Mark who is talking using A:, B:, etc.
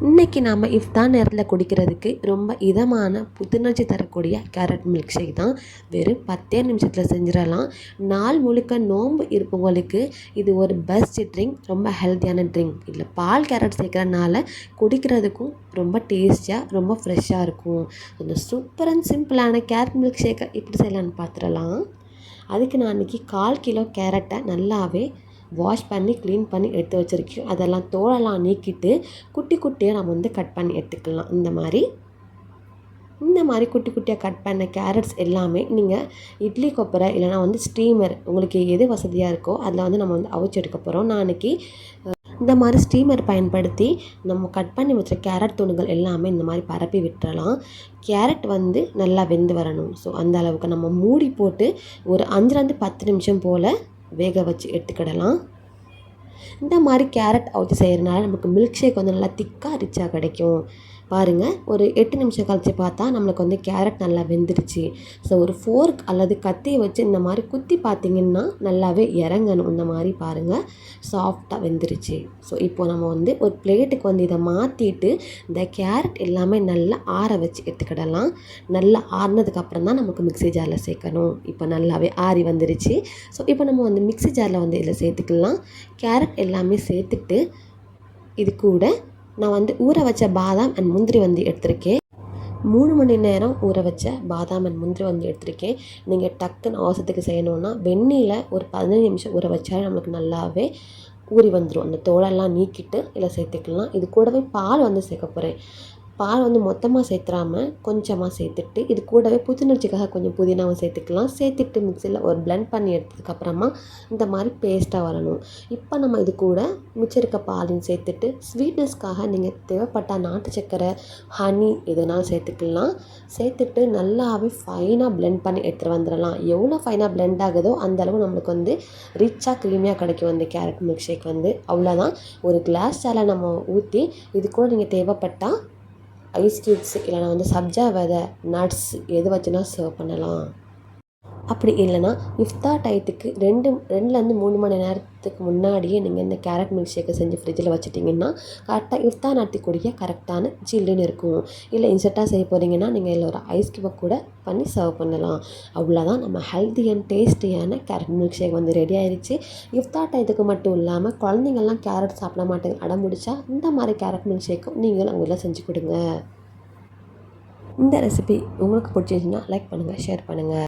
A: இன்றைக்கி நாம் இஃப்தார் நேரத்தில் குடிக்கிறதுக்கு ரொம்ப இதமான புத்துணர்ச்சி தரக்கூடிய கேரட் மில்க் ஷேக் தான். வெறும் 10 நிமிஷத்தில் செஞ்சிடலாம். நாள் முழுக்க நோன்பு இருப்பவங்களுக்கு இது ஒரு பெஸ்ட் ட்ரிங்க், ரொம்ப ஹெல்த்தியான ட்ரிங்க். இதில் பால் கேரட் சேர்க்குறதுனால குடிக்கிறதுக்கும் ரொம்ப டேஸ்டியாக ரொம்ப ஃப்ரெஷ்ஷாக இருக்கும். அந்த சூப்பர் அண்ட் சிம்பிளான கேரட் மில்க் ஷேக்கை எப்படி செய்யலான்னு பார்த்துடலாம். அதுக்கு நான் இன்றைக்கி 1/4 கிலோ கேரட்டை நல்லாவே வாஷ் பண்ணி க்ளீன் பண்ணி எடுத்து வச்சுருக்கோம். அதெல்லாம் தோலெல்லாம் நீக்கிட்டு குட்டி குட்டியாக நம்ம கட் பண்ணி எடுத்துக்கலாம். இந்த மாதிரி குட்டி குட்டியாக கட் பண்ண கேரட்ஸ் எல்லாமே நீங்கள் இட்லி கொப்பரை இல்லைனா ஸ்டீமர், உங்களுக்கு எது வசதியாக இருக்கோ அதில் நம்ம அவிச்சு எடுக்க போகிறோம். நான் இன்றைக்கி இந்த மாதிரி ஸ்டீமர் பயன்படுத்தி நம்ம கட் பண்ணி வச்ச கேரட் துண்டுகள் எல்லாமே இந்த மாதிரி பரப்பி விட்டுறலாம். கேரட் நல்லா வெந்து வரணும். ஸோ அந்த அளவுக்கு நம்ம மூடி போட்டு ஒரு 5லேருந்து 10 நிமிஷம் போல் வேக வச்சு எடுத்துக்கிடலாம். இந்த மாதிரி கேரட் அவிச்சு செய்கிறனால நமக்கு மில்க் ஷேக் நல்லா திக்காக ரிச்சாக கிடைக்கும். பாருங்கள், ஒரு 8 நிமிஷம் கழித்து பார்த்தா நம்மளுக்கு கேரட் நல்லா வெந்துடுச்சு. ஸோ ஒரு ஃபோர்க் அல்லது கத்தியை வச்சு இந்த மாதிரி குத்தி பார்த்திங்கன்னா நல்லாவே இறங்கணும். இந்த மாதிரி பாருங்கள், சாஃப்டாக வெந்துருச்சு. ஸோ இப்போது நம்ம ஒரு பிளேட்டுக்கு இதை மாற்றிட்டு இந்த கேரட் எல்லாமே நல்லா ஆற வச்சு எடுத்துக்கிடலாம். நல்லா ஆறினதுக்கப்புறம் தான் நமக்கு மிக்ஸி ஜாரில் சேர்க்கணும். இப்போ நல்லாவே ஆறி வந்துருச்சு. ஸோ இப்போ நம்ம மிக்ஸி ஜாரில் இதில் சேர்த்துக்கலாம். கேரட் எல்லாமே சேர்த்துட்டு இது கூட நான் ஊற வச்ச பாதாம் அண்ட் முந்திரி எடுத்திருக்கேன். 3 மணி நேரம் ஊற வச்ச பாதாம் அண்ட் முந்திரி எடுத்திருக்கேன். நீங்கள் டக்குன்னு அவசரத்துக்கு செய்யணுன்னா வெந்நீரில் ஒரு 15 நிமிஷம் ஊற வச்சாலும் நம்மளுக்கு நல்லாவே ஊறி வந்துடும். அந்த தோலெல்லாம் நீக்கிட்டு இதில் சேர்த்துக்கலாம். இது கூடவே பால் சேர்க்க போகிறேன். பால் மொத்தமாக சேர்த்துறாமல் கொஞ்சமாக சேர்த்துட்டு இது கூடவே புத்துணர்ச்சிக்காக கொஞ்சம் புதினாவும் சேர்த்துக்கலாம். சேர்த்துட்டு மிக்சியில் ஒரு பிளெண்ட் பண்ணி எடுத்ததுக்கப்புறமா இந்த மாதிரி பேஸ்ட்டாக வரணும். இப்போ நம்ம இது கூட மிச்சம் இருக்க பாலையும் சேர்த்துட்டு ஸ்வீட்னஸ்க்காக நீங்கள் தேவைப்பட்டால் நாட்டு சக்கரை, ஹனி எதுனாலும் சேர்த்துக்கலாம். சேர்த்துட்டு நல்லாவே ஃபைனாக பிளெண்ட் பண்ணி எடுத்துகிட்டு வந்துடலாம். எவ்வளோ ஃபைனாக பிளெண்ட் ஆகுதோ அந்தளவு நம்மளுக்கு ரிச்சாக க்ரீமியாக கிடைக்கும். கேரட் மில்க் ஷேக் அவ்வளோதான். ஒரு கிளாஸ் ஜாரில் நம்ம ஊற்றி இது கூட நீங்கள் தேவைப்பட்டால் ஐஸ் க்யூப்ஸ் இல்லைனா சப்ஜா விதை, நட்ஸ் எது வச்சுனா சர்வ் பண்ணலாம். அப்படி இல்லைனா இஃப்தார் டயத்துக்கு 2லேருந்து 3 மணி நேரத்துக்கு முன்னாடியே நீங்கள் இந்த கேரட் மில்க் ஷேக்கை செஞ்சு ஃப்ரிட்ஜில் வச்சுட்டிங்கன்னா கரெக்டாக இஃப்தார் நடத்திக்கூடிய கரெக்டான சில்லுன்னு இருக்கும். இல்லை இன்ஸ்டண்ட்டாக செய்ய போகிறீங்கன்னா நீங்கள் இதில் ஒரு ஐஸ் க்யூபை கூட பண்ணி சர்வ் பண்ணலாம். அவ்வளோதான், நம்ம ஹெல்த்தி அண்ட் டேஸ்டியான கேரட் மில்க் ஷேக் ரெடி ஆயிடுச்சு. இஃப்தார் டயத்துக்கு மட்டும் இல்லாமல் குழந்தைங்கள்லாம் கேரட் சாப்பிட மாட்டேங்க அடம் முடிச்சா இந்த மாதிரி கேரட் மில்க் ஷேக்கும் நீங்களும் அவங்க வீட்டில் செஞ்சு கொடுங்க. இந்த ரெசிபி உங்களுக்கு பிடிச்சிருந்துச்சுன்னா லைக் பண்ணுங்கள், ஷேர் பண்ணுங்கள்.